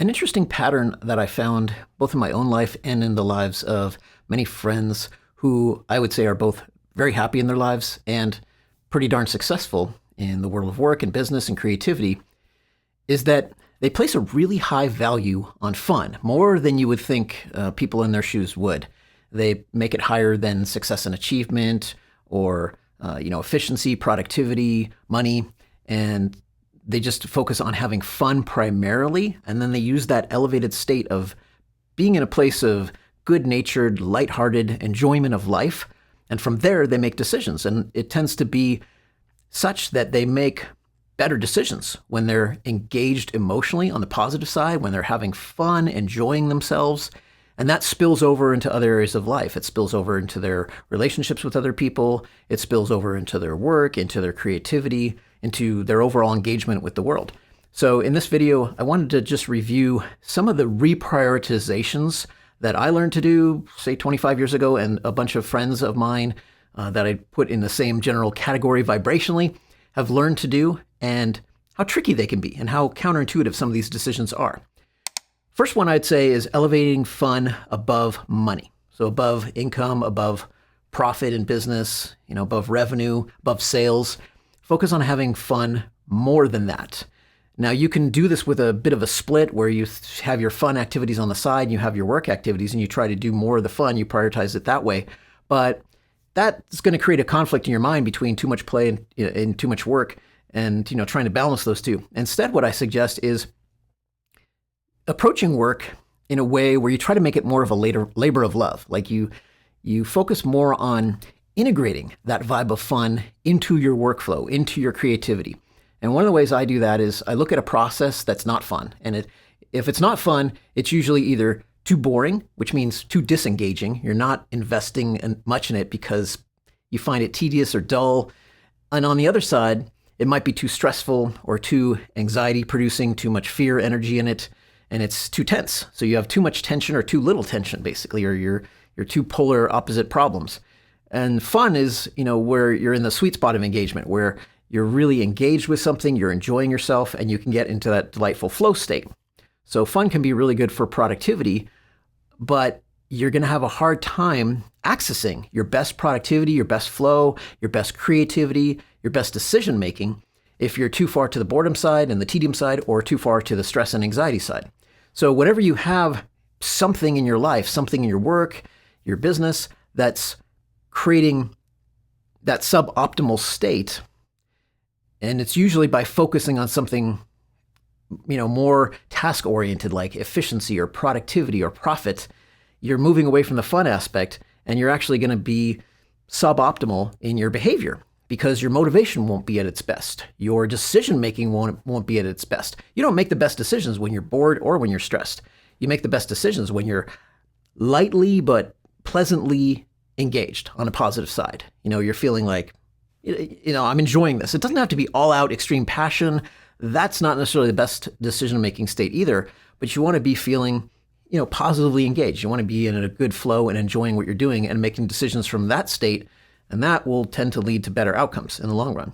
An interesting pattern that I found both in my own life and in the lives of many friends who I would say are both very happy in their lives and pretty darn successful in the world of work and business and creativity is that they place a really high value on fun, more than you would think people in their shoes would. They make it higher than success and achievement or efficiency, productivity, money, and they just focus on having fun primarily, and then they use that elevated state of being in a place of good-natured, lighthearted enjoyment of life, and from there they make decisions. And it tends to be such that they make better decisions when they're engaged emotionally on the positive side, when they're having fun, enjoying themselves, and that spills over into other areas of life. It spills over into their relationships with other people. It spills over into their work, into their creativity, into their overall engagement with the world. So in this video, I wanted to just review some of the reprioritizations that I learned to do, say 25 years ago, and a bunch of friends of mine that I put in the same general category vibrationally have learned to do, and how tricky they can be and how counterintuitive some of these decisions are. First one I'd say is elevating fun above money. So above income, above profit in business, above revenue, above sales. Focus on having fun more than that. Now you can do this with a bit of a split where you have your fun activities on the side and you have your work activities and you try to do more of the fun, you prioritize it that way. But that's going to create a conflict in your mind between too much play and too much work and trying to balance those two. Instead, what I suggest is approaching work in a way where you try to make it more of a labor of love. Like you focus more on integrating that vibe of fun into your workflow, into your creativity. And one of the ways I do that is I look at a process that's not fun. And if it's not fun, it's usually either too boring, which means too disengaging. You're not investing much in it because you find it tedious or dull. And on the other side, it might be too stressful or too anxiety producing, too much fear energy in it, and it's too tense. So you have too much tension or too little tension, basically, or you're two polar opposite problems. And fun is, where you're in the sweet spot of engagement, where you're really engaged with something, you're enjoying yourself, and you can get into that delightful flow state. So fun can be really good for productivity, but you're going to have a hard time accessing your best productivity, your best flow, your best creativity, your best decision making if you're too far to the boredom side and the tedium side or too far to the stress and anxiety side. So whenever you have something in your life, something in your work, your business that's creating that suboptimal state, and it's usually by focusing on something more task-oriented like efficiency or productivity or profit, you're moving away from the fun aspect and you're actually going to be suboptimal in your behavior because your motivation won't be at its best. Your decision-making won't be at its best. You don't make the best decisions when you're bored or when you're stressed. You make the best decisions when you're lightly but pleasantly engaged on a positive side. You're feeling like, I'm enjoying this. It doesn't have to be all out extreme passion. That's not necessarily the best decision-making state either, but you want to be feeling, positively engaged. You want to be in a good flow and enjoying what you're doing and making decisions from that state, and that will tend to lead to better outcomes in the long run.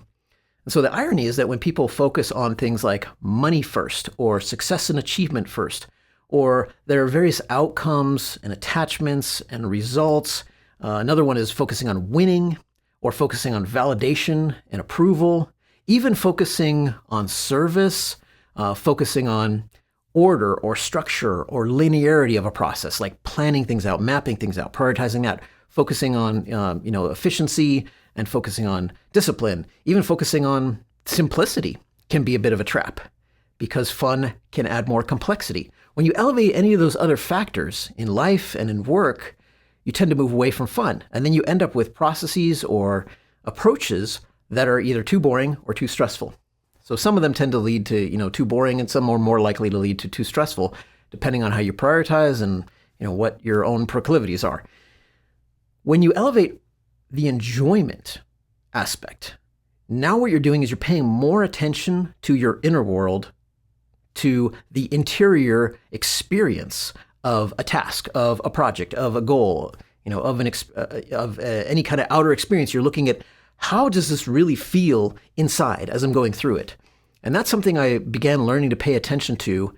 And so the irony is that when people focus on things like money first or success and achievement first, or there are various outcomes and attachments and results, another one is focusing on winning or focusing on validation and approval, even focusing on service, focusing on order or structure or linearity of a process, like planning things out, mapping things out, prioritizing that, focusing on efficiency and focusing on discipline, even focusing on simplicity can be a bit of a trap because fun can add more complexity. When you elevate any of those other factors in life and in work, you tend to move away from fun. And then you end up with processes or approaches that are either too boring or too stressful. So some of them tend to lead to, too boring, and some are more likely to lead to too stressful, depending on how you prioritize and, what your own proclivities are. When you elevate the enjoyment aspect, now what you're doing is you're paying more attention to your inner world, to the interior experience of a task, of a project, of a goal, of any kind of outer experience. You're looking at how does this really feel inside as I'm going through it? And that's something I began learning to pay attention to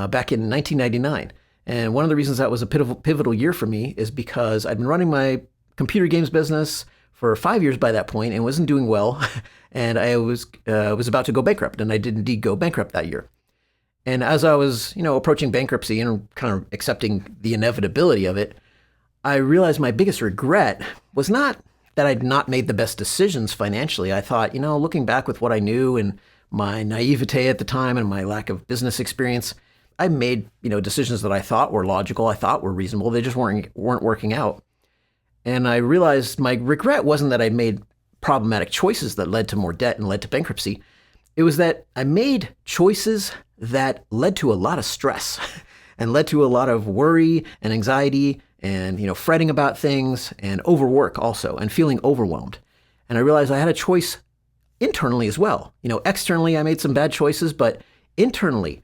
back in 1999. And one of the reasons that was a pivotal year for me is because I'd been running my computer games business for 5 years by that point and wasn't doing well. And I was about to go bankrupt, and I did indeed go bankrupt that year. And as I was, approaching bankruptcy and kind of accepting the inevitability of it, I realized my biggest regret was not that I'd not made the best decisions financially. I thought, looking back with what I knew and my naivete at the time and my lack of business experience, I made, decisions that I thought were logical, I thought were reasonable. They just weren't working out. And I realized my regret wasn't that I made problematic choices that led to more debt and led to bankruptcy. It was that I made choices that led to a lot of stress and led to a lot of worry and anxiety and, fretting about things and overwork also and feeling overwhelmed. And I realized I had a choice internally as well. Externally, I made some bad choices, but internally,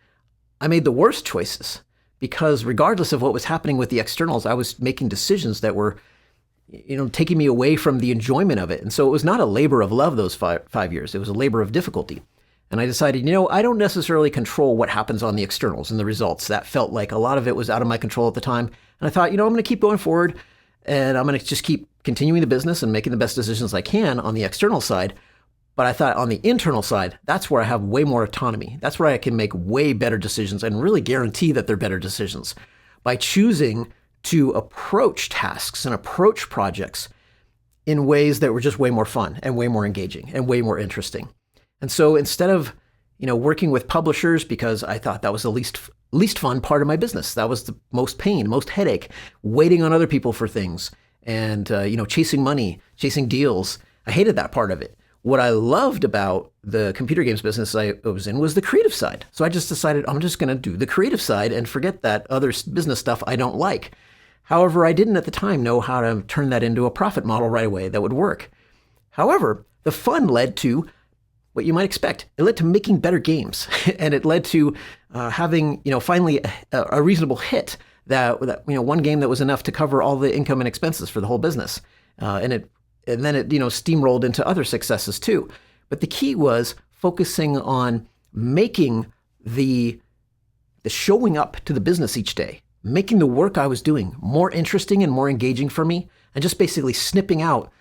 I made the worst choices because regardless of what was happening with the externals, I was making decisions that were, taking me away from the enjoyment of it. And so it was not a labor of love those 5 years. It was a labor of difficulty. And I decided, I don't necessarily control what happens on the externals and the results. That felt like a lot of it was out of my control at the time. And I thought, I'm going to keep going forward and I'm going to just keep continuing the business and making the best decisions I can on the external side. But I thought on the internal side, that's where I have way more autonomy. That's where I can make way better decisions and really guarantee that they're better decisions by choosing to approach tasks and approach projects in ways that were just way more fun and way more engaging and way more interesting. And so instead of, working with publishers because I thought that was the least fun part of my business, that was the most pain, most headache, waiting on other people for things and, chasing money, chasing deals. I hated that part of it. What I loved about the computer games business I was in was the creative side. So I just decided I'm just going to do the creative side and forget that other business stuff I don't like. However, I didn't at the time know how to turn that into a profit model right away that would work. However, the fun led to what you might expect. It led to making better games, and it led to having, finally a reasonable hit that one game that was enough to cover all the income and expenses for the whole business, and then it steamrolled into other successes too. But the key was focusing on making the showing up to the business each day, making the work I was doing more interesting and more engaging for me, and just basically snipping out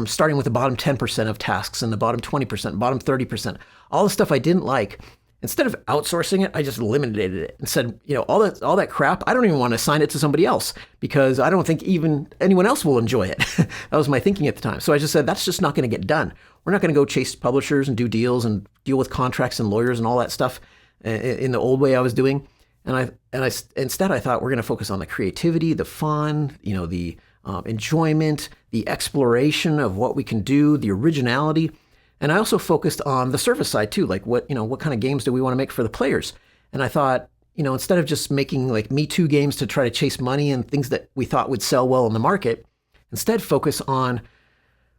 starting with the bottom 10% of tasks and the bottom 20%, bottom 30%, all the stuff I didn't like. Instead of outsourcing it, I just eliminated it and said, all that crap, I don't even want to assign it to somebody else because I don't think even anyone else will enjoy it. That was my thinking at the time. So I just said, that's just not going to get done. We're not going to go chase publishers and do deals and deal with contracts and lawyers and all that stuff in the old way I was doing. And instead I thought we're going to focus on the creativity, the fun, the enjoyment, the exploration of what we can do, the originality. And I also focused on the service side too, like what kind of games do we want to make for the players? And I thought, instead of just making like Me Too games to try to chase money and things that we thought would sell well in the market, instead focus on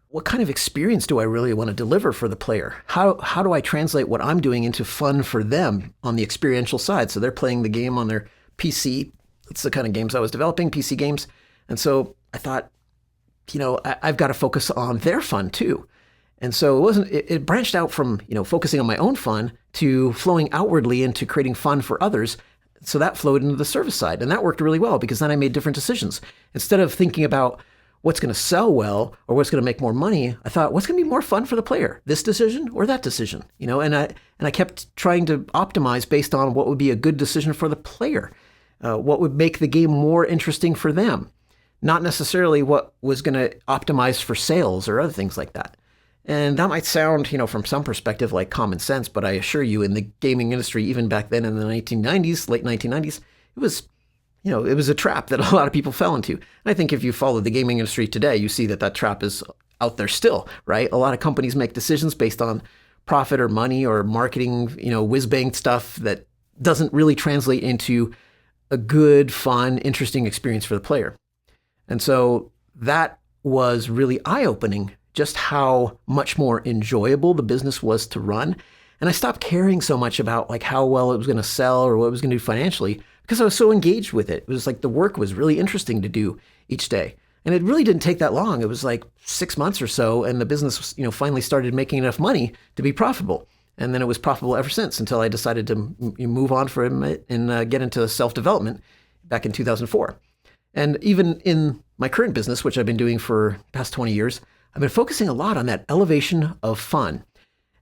what kind of experience do I really want to deliver for the player? How do I translate what I'm doing into fun for them on the experiential side? So they're playing the game on their PC. That's the kind of games I was developing, PC games. And so I thought, I've got to focus on their fun too. And so it branched out from, focusing on my own fun to flowing outwardly into creating fun for others. So that flowed into the service side. And that worked really well because then I made different decisions. Instead of thinking about what's going to sell well or what's going to make more money, I thought, what's going to be more fun for the player? This decision or that decision? And I kept trying to optimize based on what would be a good decision for the player, what would make the game more interesting for them. Not necessarily what was going to optimize for sales or other things like that. And that might sound, from some perspective like common sense, but I assure you in the gaming industry, even back then in the 1990s, late 1990s, it was a trap that a lot of people fell into. And I think if you follow the gaming industry today, you see that trap is out there still, right? A lot of companies make decisions based on profit or money or marketing, whiz-bang stuff that doesn't really translate into a good, fun, interesting experience for the player. And so that was really eye-opening, just how much more enjoyable the business was to run. And I stopped caring so much about like how well it was going to sell or what it was going to do financially because I was so engaged with it. It was like the work was really interesting to do each day. And it really didn't take that long. It was like 6 months or so, and the business, finally started making enough money to be profitable. And then it was profitable ever since until I decided to move on from it and get into self-development back in 2004. And even in my current business, which I've been doing for the past 20 years, I've been focusing a lot on that elevation of fun.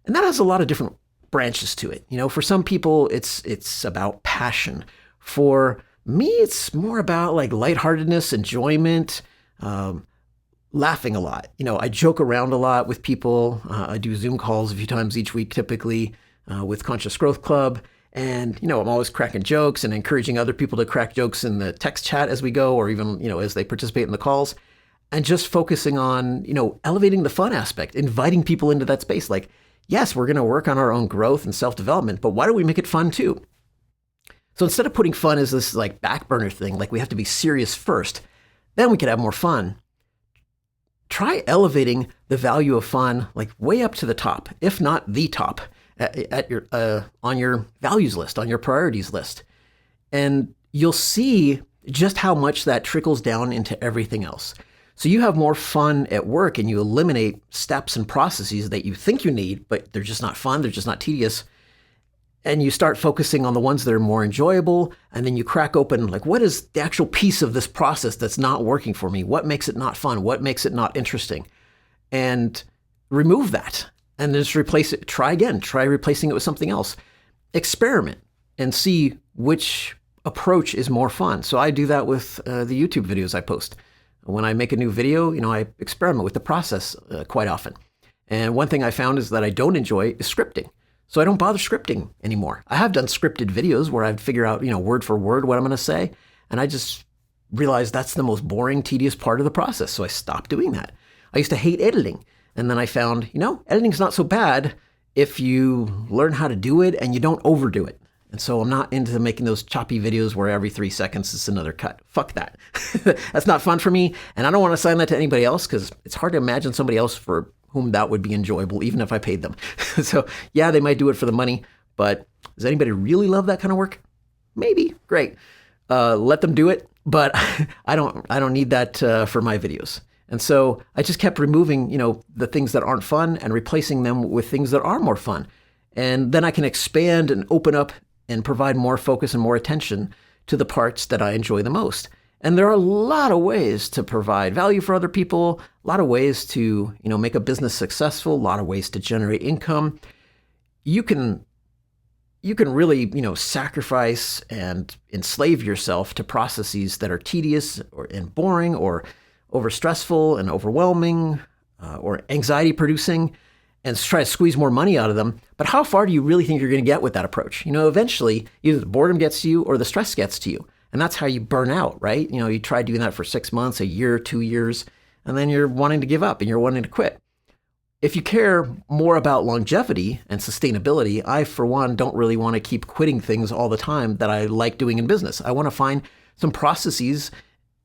And that has a lot of different branches to it. For some people, it's about passion. For me, it's more about like lightheartedness, enjoyment, laughing a lot. I joke around a lot with people. I do Zoom calls a few times each week, typically with Conscious Growth Club. And, I'm always cracking jokes and encouraging other people to crack jokes in the text chat as we go, or even, as they participate in the calls. And just focusing on, elevating the fun aspect, inviting people into that space. Like, yes, we're going to work on our own growth and self-development, but why don't we make it fun too? So instead of putting fun as this like back burner thing, like we have to be serious first, then we could have more fun. Try elevating the value of fun like way up to the top, if not the top, at your on your values list, on your priorities list. And you'll see just how much that trickles down into everything else. So you have more fun at work and you eliminate steps and processes that you think you need, but they're just not fun, they're just not tedious. And you start focusing on the ones that are more enjoyable, and then you crack open, like, what is the actual piece of this process that's not working for me? What makes it not fun? What makes it not interesting? And remove that, and just replace it. Try again. Try replacing it with something else. Experiment and see which approach is more fun. So I do that with the YouTube videos I post. When I make a new video, I experiment with the process quite often. And one thing I found is that I don't enjoy is scripting. So I don't bother scripting anymore. I have done scripted videos where I'd figure out, word for word what I'm going to say. And I just realized that's the most boring, tedious part of the process. So I stopped doing that. I used to hate editing. And then I found, editing's not so bad if you learn how to do it and you don't overdo it. And so I'm not into making those choppy videos where every 3 seconds is another cut. Fuck that. That's not fun for me. And I don't want to assign that to anybody else because it's hard to imagine somebody else for whom that would be enjoyable, even if I paid them. So yeah, they might do it for the money, but does anybody really love that kind of work? Maybe. Great. Let them do it. But I don't need that for my videos. And so I just kept removing, the things that aren't fun and replacing them with things that are more fun. And then I can expand and open up and provide more focus and more attention to the parts that I enjoy the most. And there are a lot of ways to provide value for other people, a lot of ways to, make a business successful, a lot of ways to generate income. You can really, sacrifice and enslave yourself to processes that are tedious and boring or overstressful and overwhelming or anxiety producing, and try to squeeze more money out of them. But how far do you really think you're going to get with that approach? Eventually either the boredom gets to you or the stress gets to you. And that's how you burn out, right? You try doing that for 6 months, a year, 2 years, and then you're wanting to give up and you're wanting to quit. If you care more about longevity and sustainability, I, for one, don't really want to keep quitting things all the time that I like doing in business. I want to find some processes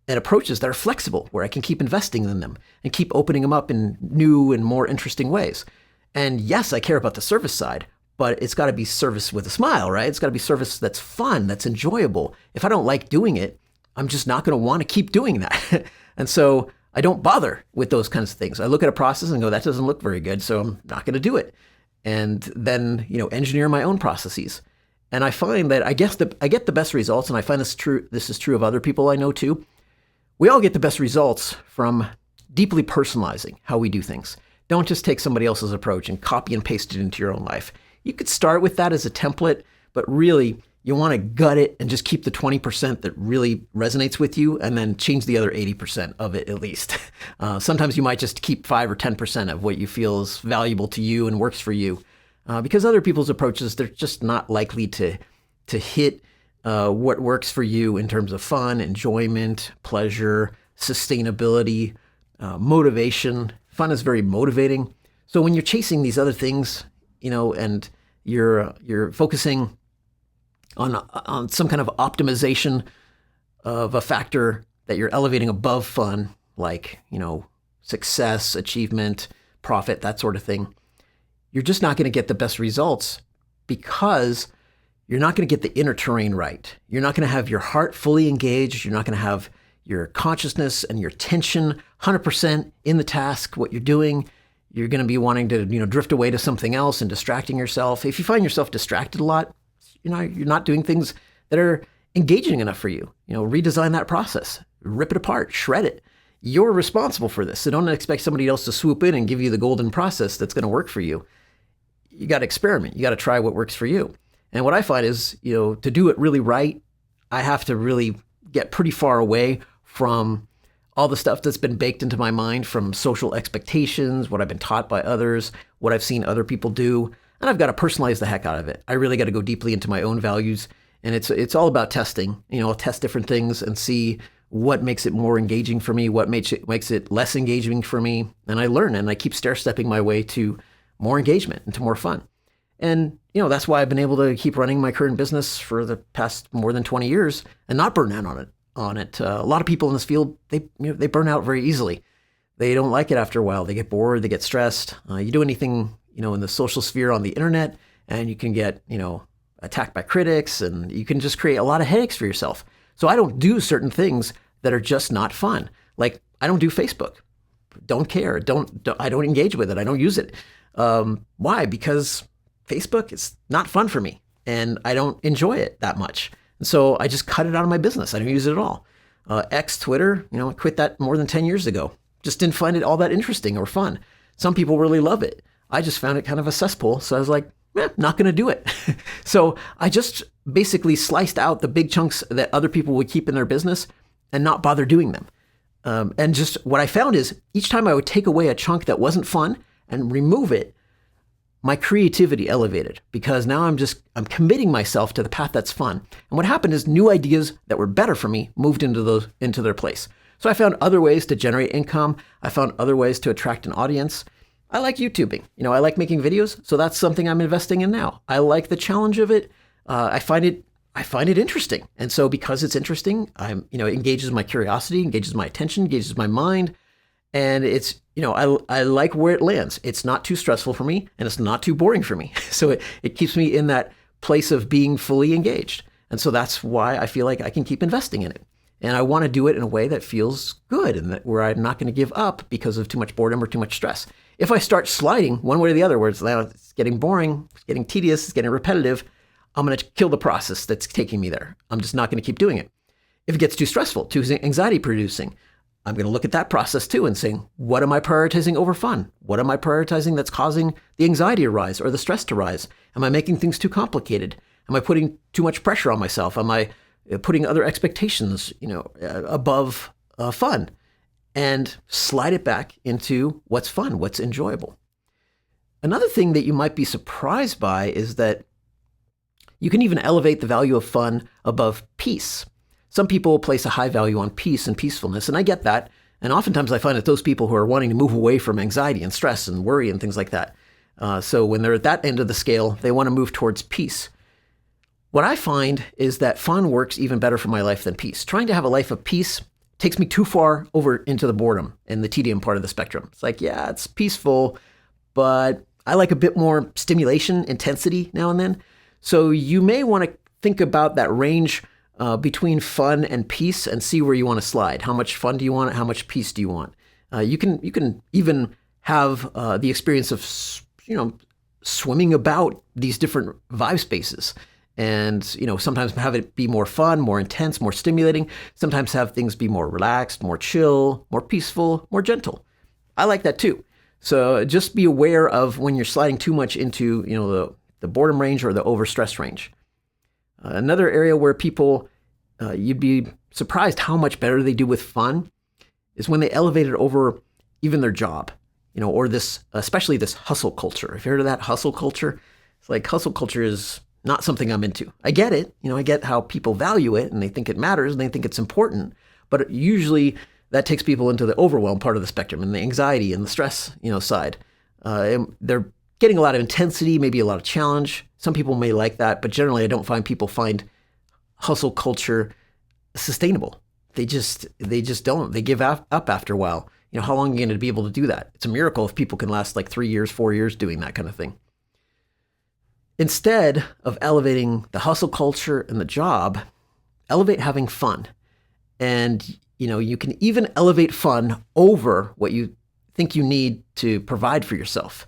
and approaches that are flexible, where I can keep investing in them and keep opening them up in new and more interesting ways. And yes, I care about the service side, but it's got to be service with a smile, right? It's got to be service that's fun, that's enjoyable. If I don't like doing it, I'm just not going to want to keep doing that. And so I don't bother with those kinds of things. I look at a process and go, that doesn't look very good, so I'm not going to do it. And then, engineer my own processes. And I find that I get the best results, and I find this is true of other people I know too. We all get the best results from deeply personalizing how we do things. Don't just take somebody else's approach and copy and paste it into your own life. You could start with that as a template, but really you want to gut it and just keep the 20% that really resonates with you and then change the other 80% of it at least. Sometimes you might just keep 5 or 10% of what you feel is valuable to you and works for you because other people's approaches, they're just not likely to hit what works for you in terms of fun, enjoyment, pleasure, sustainability, motivation. Fun is very motivating. So when you're chasing these other things, and you're focusing on some kind of optimization of a factor that you're elevating above fun, like, success, achievement, profit, that sort of thing, you're just not going to get the best results because you're not going to get the inner terrain right. You're not going to have your heart fully engaged. You're not going to have your consciousness and your attention 100% in the task, what you're doing. You're going to be wanting to, drift away to something else and distracting yourself. If you find yourself distracted a lot, you're not doing things that are engaging enough for you. Redesign that process, rip it apart, shred it. You're responsible for this. So don't expect somebody else to swoop in and give you the golden process that's going to work for you. You got to experiment. You got to try what works for you. And what I find is, to do it really right, I have to really get pretty far away from all the stuff that's been baked into my mind from social expectations, what I've been taught by others, what I've seen other people do. And I've got to personalize the heck out of it. I really got to go deeply into my own values. And it's all about testing. I'll test different things and see what makes it more engaging for me, what makes it less engaging for me. And I learn and I keep stair-stepping my way to more engagement and to more fun. And, that's why I've been able to keep running my current business for the past more than 20 years and not burn out on it. A lot of people in this field, they burn out very easily. They don't like it after a while. They get bored, they get stressed. You do anything, in the social sphere on the internet and you can get, attacked by critics and you can just create a lot of headaches for yourself. So I don't do certain things that are just not fun. Like I don't do Facebook. Don't care. I don't engage with it. I don't use it. Why? Because Facebook is not fun for me and I don't enjoy it that much. And so I just cut it out of my business. I don't use it at all. X, Twitter, I quit that more than 10 years ago. Just didn't find it all that interesting or fun. Some people really love it. I just found it kind of a cesspool. So I was like, not going to do it. So I just basically sliced out the big chunks that other people would keep in their business and not bother doing them. And just what I found is each time I would take away a chunk that wasn't fun and remove it, my creativity elevated because now I'm committing myself to the path that's fun. And what happened is new ideas that were better for me moved into their place. So I found other ways to generate income. I found other ways to attract an audience. I like YouTubing. I like making videos. So that's something I'm investing in now. I like the challenge of it. I find it interesting. And so because it's interesting, it engages my curiosity, engages my attention, engages my mind. And it's, I like where it lands. It's not too stressful for me and it's not too boring for me. So it keeps me in that place of being fully engaged. And so that's why I feel like I can keep investing in it. And I want to do it in a way that feels good and where I'm not going to give up because of too much boredom or too much stress. If I start sliding one way or the other, where it's getting boring, it's getting tedious, it's getting repetitive, I'm going to kill the process that's taking me there. I'm just not going to keep doing it. If it gets too stressful, too anxiety producing, I'm going to look at that process too and saying, what am I prioritizing over fun? What am I prioritizing that's causing the anxiety to rise or the stress to rise? Am I making things too complicated? Am I putting too much pressure on myself? Am I putting other expectations, above fun? And slide it back into what's fun, what's enjoyable. Another thing that you might be surprised by is that you can even elevate the value of fun above peace. Some people place a high value on peace and peacefulness, and I get that. And oftentimes I find that those people who are wanting to move away from anxiety and stress and worry and things like that. So when they're at that end of the scale, they want to move towards peace. What I find is that fun works even better for my life than peace. Trying to have a life of peace takes me too far over into the boredom and the tedium part of the spectrum. It's like, yeah, it's peaceful, but I like a bit more stimulation, intensity now and then. So you may want to think about that range between fun and peace and see where you want to slide. How much fun do you want? How much peace do you want? You can even have the experience of, swimming about these different vibe spaces. And, sometimes have it be more fun, more intense, more stimulating. Sometimes have things be more relaxed, more chill, more peaceful, more gentle. I like that too. So just be aware of when you're sliding too much into, the boredom range or the overstress range. Another area where people, you'd be surprised how much better they do with fun is when they elevate it over even their job, or especially this hustle culture. Have you heard of that hustle culture? It's like hustle culture is not something I'm into. I get it. I get how people value it and they think it matters and they think it's important, but usually that takes people into the overwhelm part of the spectrum and the anxiety and the stress, side. They're getting a lot of intensity, maybe a lot of challenge. Some people may like that, but generally I don't find people find hustle culture sustainable. They just don't. They give up after a while. How long are you going to be able to do that? It's a miracle if people can last like 3 years, 4 years doing that kind of thing. Instead of elevating the hustle culture and the job, elevate having fun. And, you can even elevate fun over what you think you need to provide for yourself.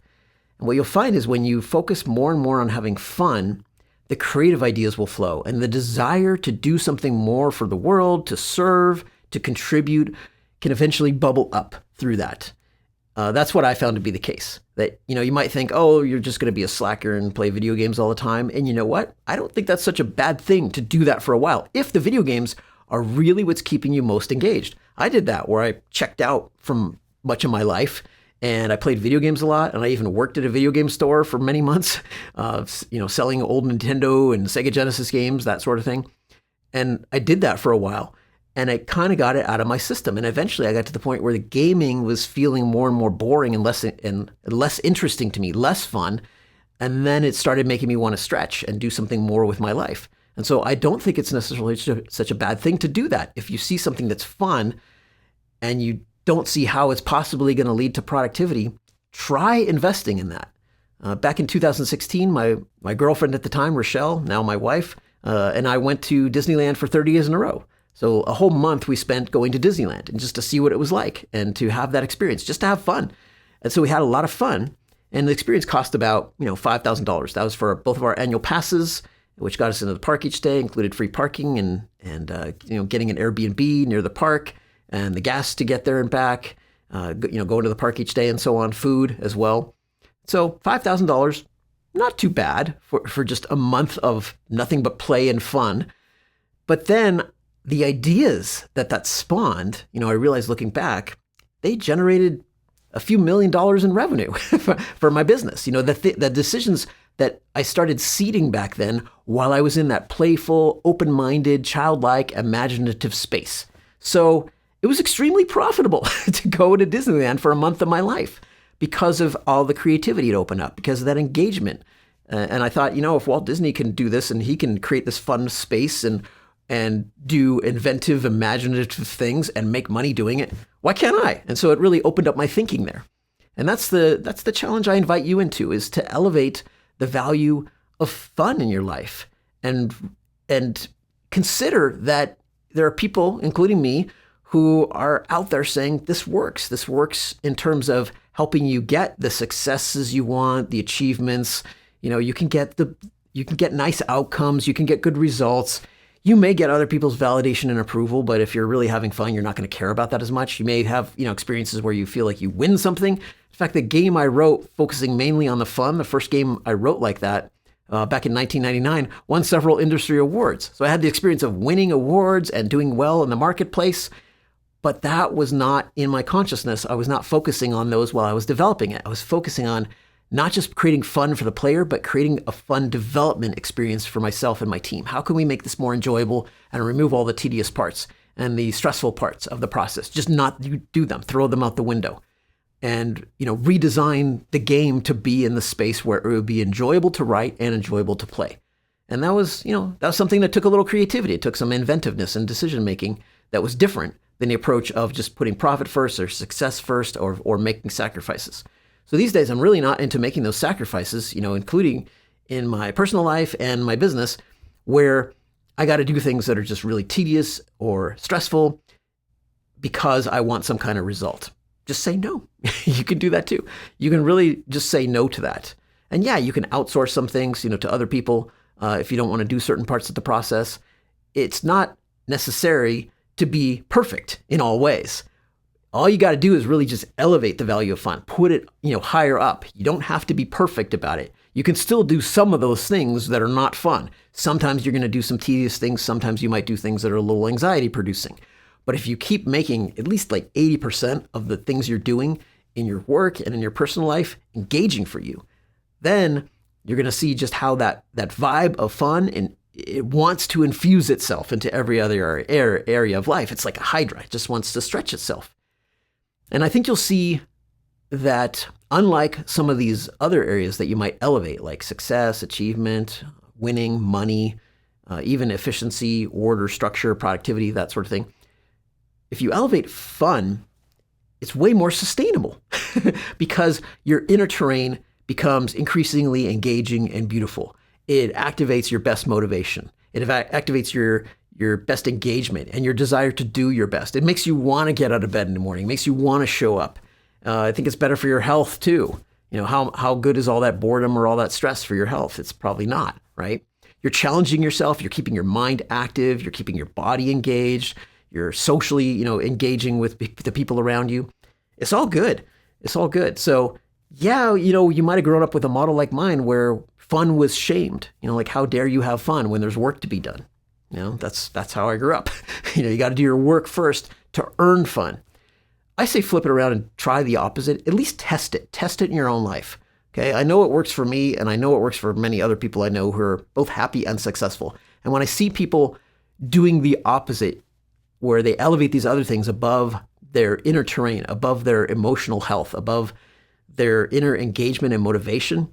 And what you'll find is when you focus more and more on having fun, the creative ideas will flow, and the desire to do something more for the world, to serve, to contribute, can eventually bubble up through that. That's what I found to be the case. That, you might think, oh, you're just going to be a slacker and play video games all the time. And you know what? I don't think that's such a bad thing to do that for a while, if the video games are really what's keeping you most engaged. I did that where I checked out from much of my life, and I played video games a lot, and I even worked at a video game store for many months, selling old Nintendo and Sega Genesis games, that sort of thing. And I did that for a while, and I kind of got it out of my system. And eventually I got to the point where the gaming was feeling more and more boring and less interesting to me, less fun. And then it started making me want to stretch and do something more with my life. And so I don't think it's necessarily such a bad thing to do that. If you see something that's fun and you don't see how it's possibly going to lead to productivity, try investing in that. Back in 2016, my girlfriend at the time, Rochelle, now my wife, and I went to Disneyland for 30 days in a row. So a whole month we spent going to Disneyland and just to see what it was like and to have that experience, just to have fun. And so we had a lot of fun, and the experience cost about $5,000. That was for both of our annual passes, which got us into the park each day, included free parking and getting an Airbnb near the park, and the gas to get there and back, going to the park each day and so on, food as well. So $5,000, not too bad for just a month of nothing but play and fun. But then the ideas that spawned, I realized looking back, they generated a few $1 million in revenue for my business. The decisions that I started seeding back then while I was in that playful, open-minded, childlike, imaginative space. So it was extremely profitable to go to Disneyland for a month of my life because of all the creativity it opened up, because of that engagement. And I thought, if Walt Disney can do this and he can create this fun space and do inventive, imaginative things and make money doing it, why can't I? And so it really opened up my thinking there. And that's the challenge I invite you into, is to elevate the value of fun in your life and consider that there are people, including me, who are out there saying this works. This works in terms of helping you get the successes you want, the achievements. You can get nice outcomes. You can get good results. You may get other people's validation and approval, but if you're really having fun, you're not going to care about that as much. You may have, experiences where you feel like you win something. In fact, the game I wrote, focusing mainly on the fun, the first game I wrote like that, back in 1999, won several industry awards. So I had the experience of winning awards and doing well in the marketplace, but that was not in my consciousness. I was not focusing on those while I was developing it. I was focusing on not just creating fun for the player, but creating a fun development experience for myself and my team. How can we make this more enjoyable and remove all the tedious parts and the stressful parts of the process? Just not do them, throw them out the window, and redesign the game to be in the space where it would be enjoyable to write and enjoyable to play. And that was something that took a little creativity. It took some inventiveness and decision making that was different than the approach of just putting profit first or success first or making sacrifices. So these days, I'm really not into making those sacrifices, including in my personal life and my business, where I got to do things that are just really tedious or stressful because I want some kind of result. Just say no. You can do that too. You can really just say no to that. And yeah, you can outsource some things, to other people if you don't want to do certain parts of the process. It's not necessary to be perfect in all ways. All you got to do is really just elevate the value of fun, put it, higher up. You don't have to be perfect about it. You can still do some of those things that are not fun. Sometimes you're going to do some tedious things. Sometimes you might do things that are a little anxiety producing. But if you keep making at least like 80% of the things you're doing in your work and in your personal life engaging for you, then you're going to see just how that vibe of fun, and it wants to infuse itself into every other area of life. It's like a hydra. It just wants to stretch itself. And I think you'll see that unlike some of these other areas that you might elevate, like success, achievement, winning, money, even efficiency, order, structure, productivity, that sort of thing, if you elevate fun, it's way more sustainable because your inner terrain becomes increasingly engaging and beautiful. It activates your best motivation. It activates your best engagement and your desire to do your best. It makes you want to get out of bed in the morning. It makes you want to show up. I think it's better for your health too. How good is all that boredom or all that stress for your health? It's probably not, right? You're challenging yourself. You're keeping your mind active. You're keeping your body engaged. You're socially, engaging with the people around you. It's all good. It's all good. So yeah, you might have grown up with a model like mine where fun was shamed. Like how dare you have fun when there's work to be done? That's how I grew up. You got to do your work first to earn fun. I say flip it around and try the opposite. At least test it. Test it in your own life. Okay, I know it works for me, and I know it works for many other people I know who are both happy and successful. And when I see people doing the opposite, where they elevate these other things above their inner terrain, above their emotional health, above their inner engagement and motivation,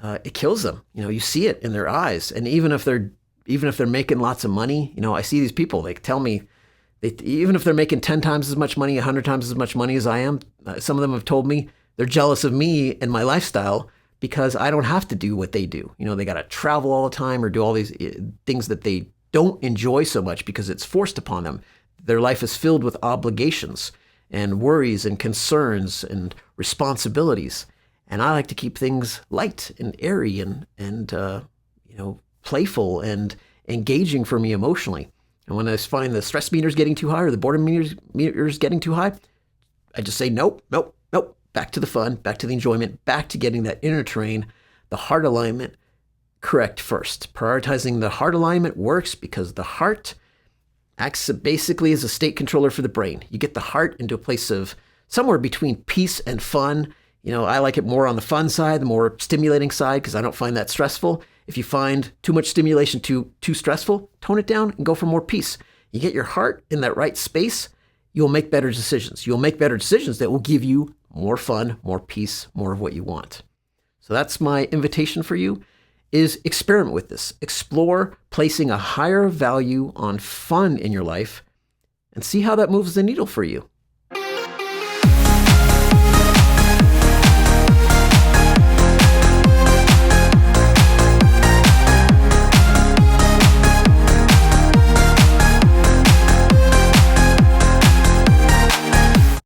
it kills them. You see it in their eyes. And even if they're making lots of money, I see these people. They tell me, even if they're making 10 times as much money, 100 times as much money as I am, some of them have told me they're jealous of me and my lifestyle because I don't have to do what they do. They got to travel all the time or do all these things that they don't enjoy so much because it's forced upon them. Their life is filled with obligations and worries and concerns and responsibilities. And I like to keep things light and airy and playful and engaging for me emotionally. And when I find the stress meter's getting too high or the boredom meter's getting too high, I just say, nope. Back to the fun, back to the enjoyment, back to getting that inner terrain, the heart alignment correct first. Prioritizing the heart alignment works because the heart acts basically as a state controller for the brain. You get the heart into a place of somewhere between peace and fun. I like it more on the fun side, the more stimulating side, because I don't find that stressful. If you find too much stimulation too stressful, tone it down and go for more peace. You get your heart in that right space, you'll make better decisions. You'll make better decisions that will give you more fun, more peace, more of what you want. So that's my invitation for you, is experiment with this. Explore placing a higher value on fun in your life and see how that moves the needle for you.